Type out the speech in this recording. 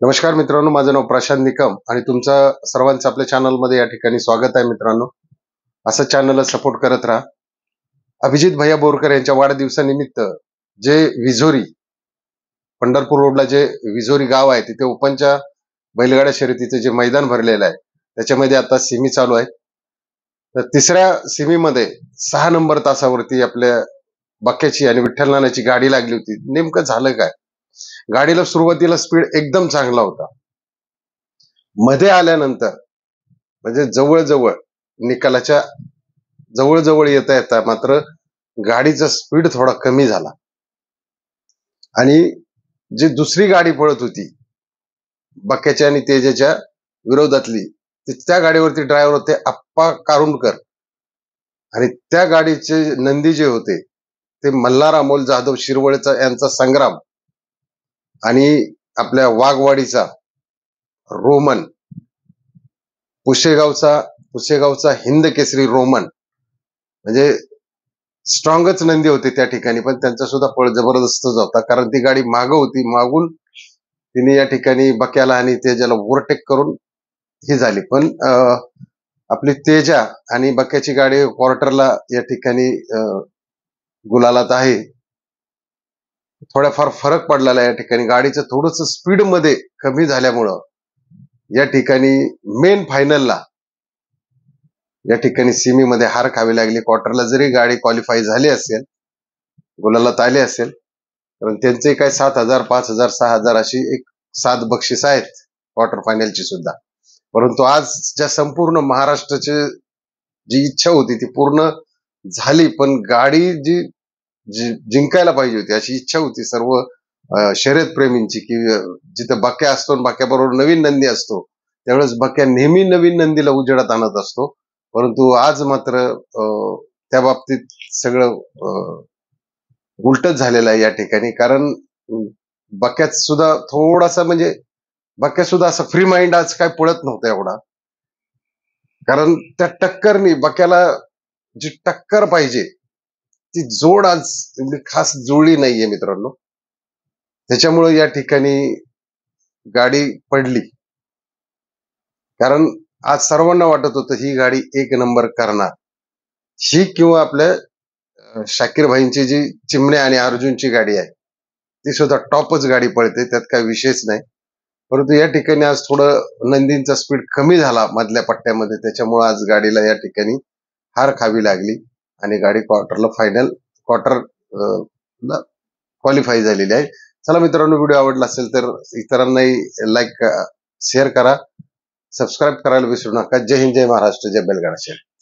नमस्कार मित्रांनो, माझं नाव प्रशांत निकम आणि तुमचं सर्वांचं आपल्या चॅनलमध्ये या ठिकाणी स्वागत आहे. मित्रांनो, असं चॅनलला सपोर्ट करत राहा. अभिजित भैया बोरकर यांच्या वाढदिवसानिमित्त जे विझोरी पंढरपूर रोडला जे विझोरी गाव आहे तिथे ओपनच्या बैलगाड्या शर्यतीचं जे मैदान भरलेलं आहे त्याच्यामध्ये आता सेमी चालू आहे. तर तिसऱ्या सेमीमध्ये 6 नंबर तासावरती आपल्या बक्याची आणि विठ्ठल नानाची गाडी लागली होती. नेमकं झालं काय? गाडीला सुरुवातीला स्पीड एकदम चांगला होता. मध्ये आल्यानंतर म्हणजे जवळ निकालाच्या जवळ येता येता मात्र गाडीचा स्पीड थोडा कमी झाला आणि जी दुसरी गाडी पळत होती बक्याच्या आणि तेजाच्या विरोधातली त्या गाडीवरती ड्रायव्हर होते आप्पा कारुंडकर आणि त्या गाडीचे नंदी जे होते ते मल्हार अमोल जाधव शिरवळचा यांचा संग्राम आणि आपल्या वाघवाडीचा रोमन पुशेगावचा हिंद केसरी रोमन म्हणजे स्ट्रॉंगच नंदी होते त्या ठिकाणी. पण त्यांचा सुद्धा पळ जबरदस्तच होता कारण ती गाडी मागं होती. मागून तिने या ठिकाणी बक्याला आणि तेजाला ओव्हरटेक करून ही झाली. पण आपली तेजा आणि बक्याची गाडी क्वार्टरला या ठिकाणी गुलालात आहे. थोडाफार फरक पडलेला या ठिकाणी. गाडीचं थोडंसं स्पीड मध्ये कमी झाल्यामुळं या ठिकाणी मेन फायनलला या ठिकाणी सेमीमध्ये हार खावी लागली. क्वार्टरला जरी गाडी क्वालिफाय झाली असेल, गुलालात आले असेल, कारण त्यांचे काय 7,000 5,000 6,000 अशी एक 7 बक्षीस आहेत क्वार्टर फायनलची सुद्धा. परंतु आज ज्या संपूर्ण महाराष्ट्राची जी इच्छा होती ती पूर्ण झाली. पण गाडी जी जिंकायला पाहिजे होती अशी इच्छा होती सर्व शर्यत प्रेमींची की जिथं बक्या असतो बक्याबरोबर नवीन नंदी असतो त्यावेळेस बक्या नेहमी नवीन नंदीला उजेडात आणत असतो. परंतु आज मात्र त्या बाबतीत सगळं उलटच झालेलं आहे या ठिकाणी. कारण बक्यात सुद्धा थोडासा म्हणजे बक्या सुद्धा असं फ्री माइंड आज काय पळत नव्हता एवढा. कारण त्या टक्करनी बक्याला जी टक्कर पाहिजे ती जोड आज एवढी खास जुळली नाहीये मित्रांनो. त्याच्यामुळे या ठिकाणी गाडी पडली. कारण आज सर्वांना वाटत होतं ही गाडी 1 नंबर करणार. ही किंवा आपल्या शाकीर भाईंची जी चिमणे आणि अर्जुनची गाडी आहे ती सुद्धा टॉपच गाडी पळते, त्यात काही विषयच नाही. परंतु या ठिकाणी आज थोडं नंदींचा स्पीड कमी झाला मधल्या पट्ट्यामध्ये. त्याच्यामुळे आज गाडीला या ठिकाणी हार खावी लागली आणि गाडी क्वार्टर क्वालिफाय झालेली आहे. चला मित्रांनो, व्हिडिओ आवडला असेल तर इतरांनाही लाईक शेअर करा, सबस्क्राईब करायला विसरू नका. जय हिंद, जय महाराष्ट्र, जय बैलगाडा शर्यत.